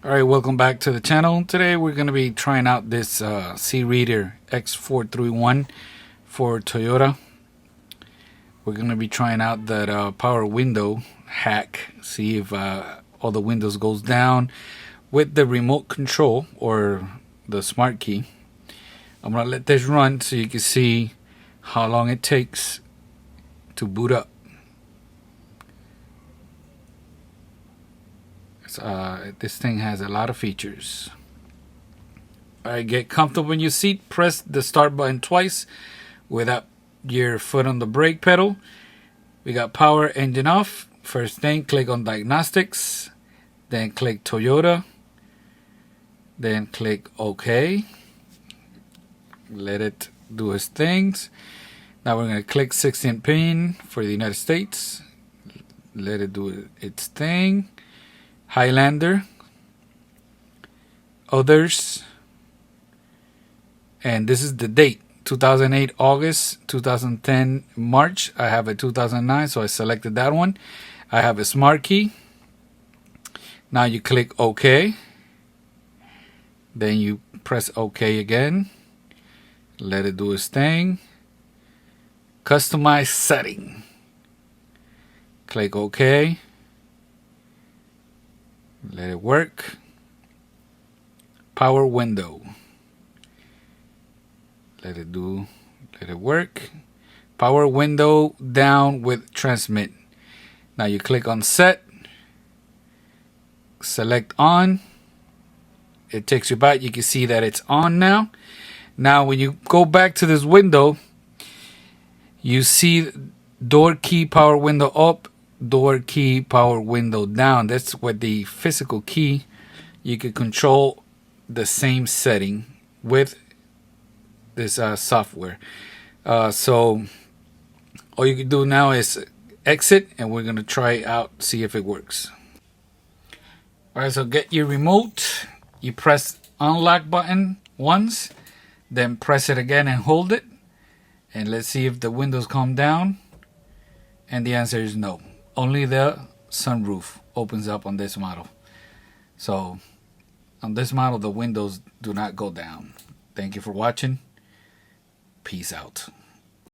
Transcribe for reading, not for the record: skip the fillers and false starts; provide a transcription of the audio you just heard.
Alright, welcome back to the channel. Today we're going to be trying out this C-Reader X431 for Toyota. We're going to be trying out that power window hack. See if all the windows goes down with the remote control or the smart key. I'm going to let this run so you can see how long it takes to boot up. This thing has a lot of features. Alright, get comfortable in your seat. Press the start button twice without your foot on the brake pedal. We got power engine off. First thing, click on diagnostics. Then click Toyota. Then click OK. Let it do its things. Now we're going to click 16 pin for the United States. Let it do its thing. Highlander, others, and this is the date, 2008 August, 2010 March. I have a 2009, so I selected that one. I have a smart key. Now you click OK, then you press OK again, let it do its thing. Customize setting, click OK. Let it work. Power window. Let it work. Power window down with transmit. Now you click on set. Select on. It takes you back. You can see that it's on now. Now when you go back to this window, you see door key power window up, door key power window down. That's with the physical key. You can control the same setting with this software. So all you can do now is exit, and we're gonna try out, see if it works. Alright, so get your remote. You press unlock button once, then press it again and hold it, and let's see if the windows calm down. And the answer is no. Only the sunroof opens up on this model. So on this model, the windows do not go down. Thank you for watching. Peace out.